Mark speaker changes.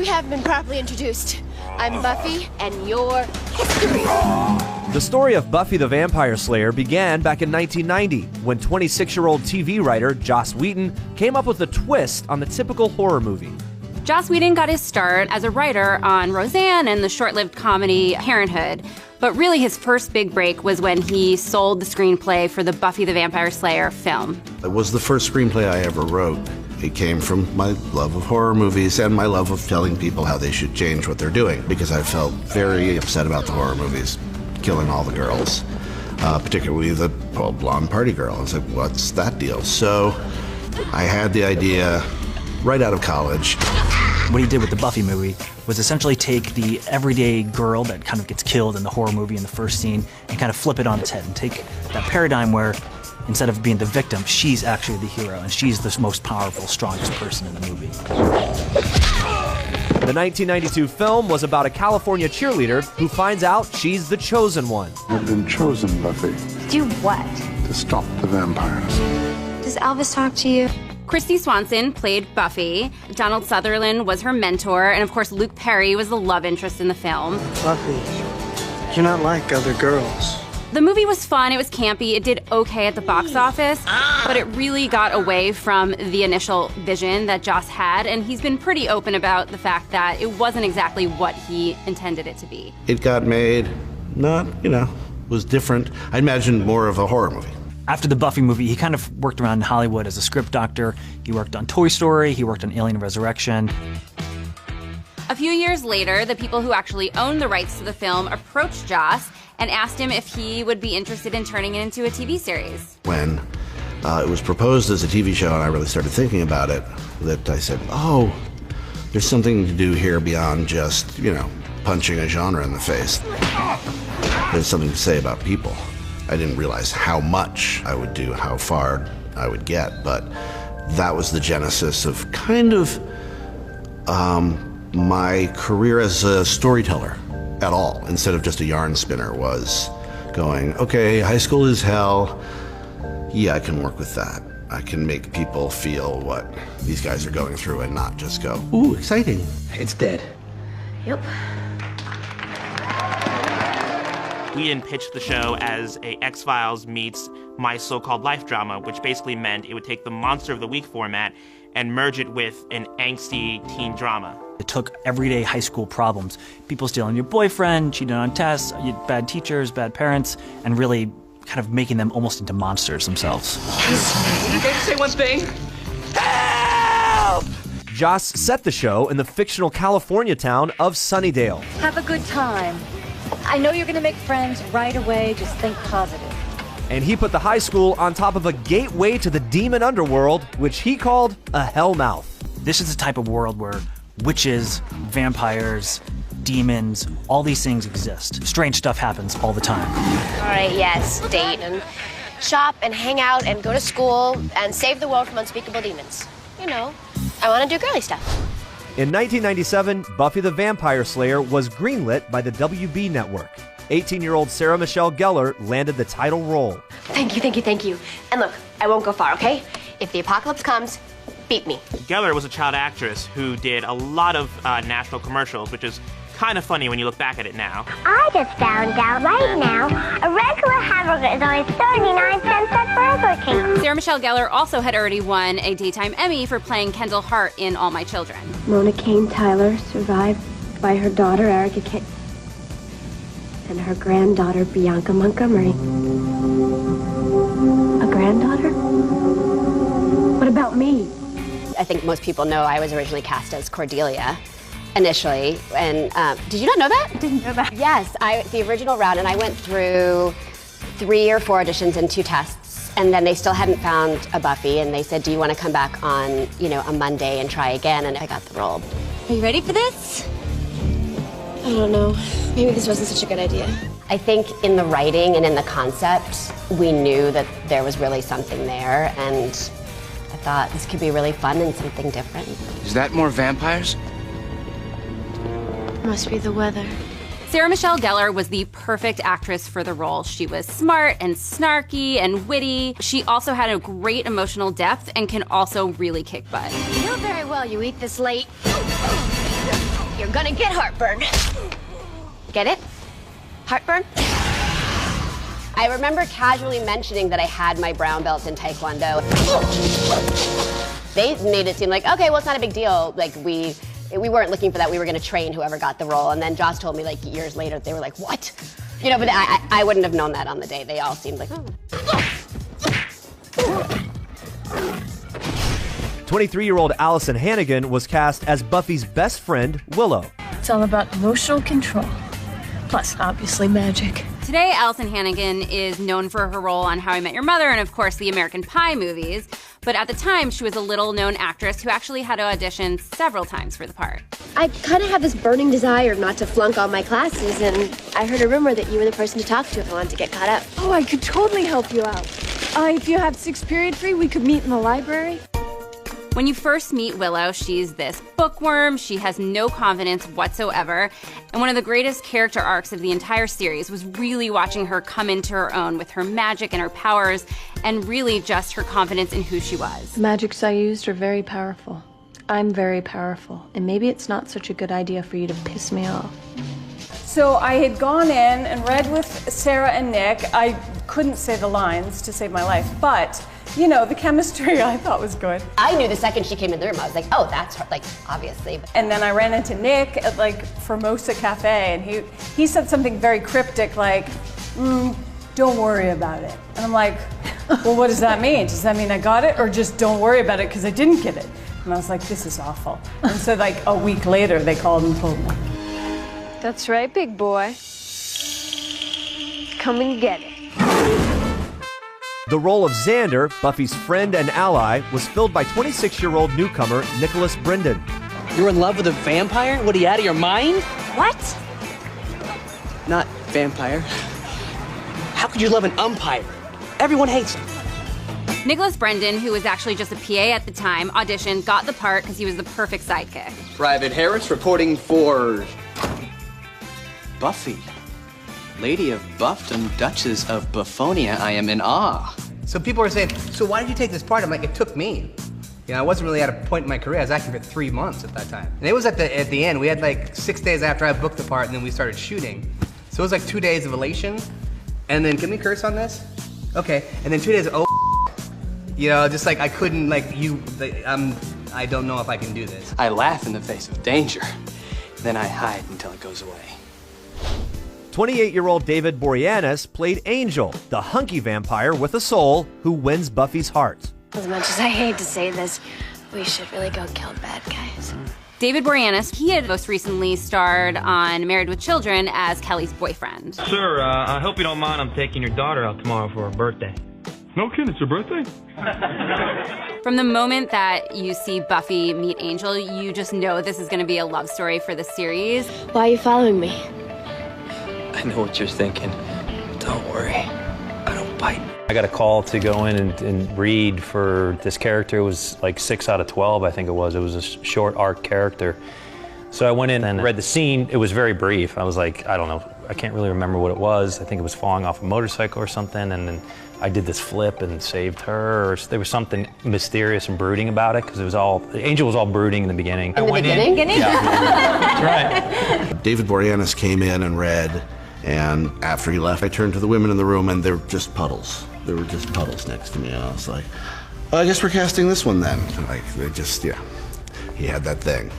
Speaker 1: haven't been properly introduced. I'm Buffy, and you're history.
Speaker 2: The story of Buffy the Vampire Slayer began back in 1990 when 26-year-old TV writer Joss Whedon came up with a twist on the typical horror movie.
Speaker 3: Joss Whedon got his start as a writer on Roseanne and the short-lived comedy Parenthood. But really his first big break was when he sold the screenplay for the Buffy the Vampire Slayer film.
Speaker 4: It was the first screenplay I ever wrote. It came from my love of horror movies and my love of telling people how they should change what they're doing, because I felt very upset about the horror movies killing all the girls, particularly the blonde party girl. I was like, what's that deal? So I had the idea right out of college.
Speaker 5: What he did with the Buffy movie was essentially take the everyday girl that kind of gets killed in the horror movie in the first scene and kind of flip it on its head and take that paradigm where instead of being the victim, she's actually the hero and she's the most powerful, strongest person in the movie.
Speaker 2: The 1992 film was about a California cheerleader who finds out she's the chosen one.
Speaker 6: I've been chosen, Buffy.
Speaker 1: Do what?
Speaker 6: To stop the vampires.
Speaker 1: Does Elvis talk to you?
Speaker 3: Christy Swanson played Buffy, Donald Sutherland was her mentor, and of course Luke Perry was the love interest in the film.
Speaker 7: Buffy, you're not like other girls.
Speaker 3: The movie was fun, it was campy, it did okay at the box office, but it really got away from the initial vision that Joss had, and he's been pretty open about the fact that it wasn't exactly what he intended it to be.
Speaker 4: It got made, was different. I imagined more of a horror movie.
Speaker 5: After the Buffy movie, he kind of worked around Hollywood as a script doctor. He worked on Toy Story, he worked on Alien Resurrection.
Speaker 3: A few years later, the people who actually owned the rights to the film approached Joss and asked him if he would be interested in turning it into a TV series.
Speaker 4: When it was proposed as a TV show and I really started thinking about it, that I said, oh, there's something to do here beyond just, punching a genre in the face. There's something to say about people. I didn't realize how much I would do, how far I would get, but that was the genesis of kind of my career as a storyteller at all, instead of just a yarn spinner, was going, okay, high school is hell. Yeah, I can work with that. I can make people feel what these guys are going through and not just go, ooh, exciting.
Speaker 7: It's dead.
Speaker 1: Yep.
Speaker 8: Whedon pitched the show as a X-Files meets My So-Called Life drama, which basically meant it would take the Monster of the Week format and merge it with an angsty teen drama.
Speaker 5: It took everyday high school problems, people stealing your boyfriend, cheating on tests, bad teachers, bad parents, and really kind of making them almost into monsters themselves.
Speaker 7: Can I just say one thing?
Speaker 2: Help! Joss set the show in the fictional California town of Sunnydale.
Speaker 9: Have a good time. I know you're going to make friends right away. Just think positive.
Speaker 2: And he put the high school on top of a gateway to the demon underworld, which he called a hellmouth.
Speaker 5: This is the type of world where witches, vampires, demons, all these things exist. Strange stuff happens all the time.
Speaker 1: All right, yes, date and shop and hang out and go to school and save the world from unspeakable demons. I want to do girly stuff.
Speaker 2: In 1997, Buffy the Vampire Slayer was greenlit by the WB network. 18-year-old Sarah Michelle Gellar landed the title role.
Speaker 1: Thank you. And look, I won't go far, okay? If the apocalypse comes, beat me.
Speaker 8: Gellar was a child actress who did a lot of national commercials, which is kind of funny when you look back at it now.
Speaker 10: I just found out right now a regular hamburger is only 39 cents at Burger King.
Speaker 3: Sarah Michelle Gellar also had already won a Daytime Emmy for playing Kendall Hart in All My Children.
Speaker 11: Mona Kane Tyler, survived by her daughter Erica Kane and her granddaughter Bianca Montgomery. A granddaughter? What about me?
Speaker 1: I think most people know I was originally cast as Cordelia initially, and did you not know that?
Speaker 9: Didn't know that.
Speaker 1: Yes, the original round, and I went through 3 or 4 auditions and 2 tests, and then they still hadn't found a Buffy, and they said, do you want to come back on, a Monday and try again, and I got the role.
Speaker 9: Are you ready for this?
Speaker 1: I don't know. Maybe this wasn't such a good idea. I think in the writing and in the concept, we knew that there was really something there, and I thought this could be really fun and something different.
Speaker 7: Is that more vampires?
Speaker 1: Must be the weather.
Speaker 3: Sarah Michelle Gellar was the perfect actress for the role. She was smart and snarky and witty. She also had a great emotional depth and can also really kick butt.
Speaker 1: You know very well you eat this late. You're gonna get heartburn. Get it? Heartburn? I remember casually mentioning that I had my brown belt in Taekwondo. They made it seem like, okay, well, it's not a big deal. Like, we weren't looking for that. We were gonna train whoever got the role. And then Joss told me, like, years later, they were like, what? You know, but I wouldn't have known that on the day. They all seemed like, oh.
Speaker 2: 23-year-old Allison Hannigan was cast as Buffy's best friend, Willow.
Speaker 12: It's all about emotional control, plus obviously magic.
Speaker 3: Today, Allison Hannigan is known for her role on How I Met Your Mother and, of course, the American Pie movies. But at the time, she was a little-known actress who actually had to audition several times for the part.
Speaker 11: I kind of have this burning desire not to flunk all my classes, and I heard a rumor that you were the person to talk to if I wanted to get caught up.
Speaker 12: Oh, I could totally help you out. If you have 6th period free, we could meet in the library.
Speaker 3: When you first meet Willow, she's this bookworm. She has no confidence whatsoever. And one of the greatest character arcs of the entire series was really watching her come into her own with her magic and her powers, and really just her confidence in who she was.
Speaker 12: The magics I used are very powerful. I'm very powerful, and maybe it's not such a good idea for you to piss me off.
Speaker 13: So I had gone in and read with Sarah and Nick. I couldn't say the lines to save my life, but you know, the chemistry I thought was good.
Speaker 1: I knew the second she came in the room, I was like, oh, that's her, like, obviously.
Speaker 13: And then I ran into Nick at like Formosa Cafe, and he said something very cryptic like, don't worry about it. And I'm like, well, what does that mean? Does that mean I got it, or just don't worry about it because I didn't get it? And I was like, this is awful. And so like a week later, they called and told me.
Speaker 12: That's right, big boy. Come and get it.
Speaker 2: The role of Xander, Buffy's friend and ally, was filled by 26-year-old newcomer Nicholas Brendan.
Speaker 7: You're in love with a vampire? What, are you out of your mind?
Speaker 1: What?
Speaker 7: Not vampire. How could you love an umpire? Everyone hates him.
Speaker 3: Nicholas Brendan, who was actually just a PA at the time, auditioned, got the part because he was the perfect sidekick.
Speaker 7: Private Harris reporting for Buffy. Lady of Buffdom, Duchess of Buffonia, I am in awe.
Speaker 14: So people are saying, so why did you take this part? I'm like, it took me. You know, I wasn't really at a point in my career. I was acting for 3 months at that time. And it was at the end. We had like 6 days after I booked the part, and then we started shooting. So it was like 2 days of elation. And then, can we curse on this? Okay. And then 2 days of you know, just like I couldn't, like, I don't know if I can do this.
Speaker 7: I laugh in the face of danger. Then I hide until it goes away.
Speaker 2: 28-year-old David Boreanaz played Angel, the hunky vampire with a soul who wins Buffy's heart.
Speaker 11: As much as I hate to say this, we should really go kill bad guys.
Speaker 3: David Boreanaz, he had most recently starred on Married with Children as Kelly's boyfriend.
Speaker 15: Sir, I hope you don't mind. I'm taking your daughter out tomorrow for her birthday.
Speaker 6: No kidding, it's your birthday?
Speaker 3: From the moment that you see Buffy meet Angel, you just know this is going to be a love story for the series.
Speaker 11: Why are you following me?
Speaker 7: I know what you're thinking. Don't worry, I don't bite.
Speaker 16: I got a call to go in and read for this character. It was like 6 out of 12, I think it was. It was a short arc character. So I went in and read the scene. It was very brief. I was like, I don't know, I can't really remember what it was. I think it was falling off a motorcycle or something, and then I did this flip and saved her. Or there was something mysterious and brooding about it, because it was all, Angel was all brooding in the beginning.
Speaker 1: In the beginning?
Speaker 16: Yeah. Right.
Speaker 4: David Boreanaz came in and read, and after he left, I turned to the women in the room, and they were just puddles. There were just puddles next to me, and I was like, I guess we're casting this one then. And like, they just, yeah, he had that thing.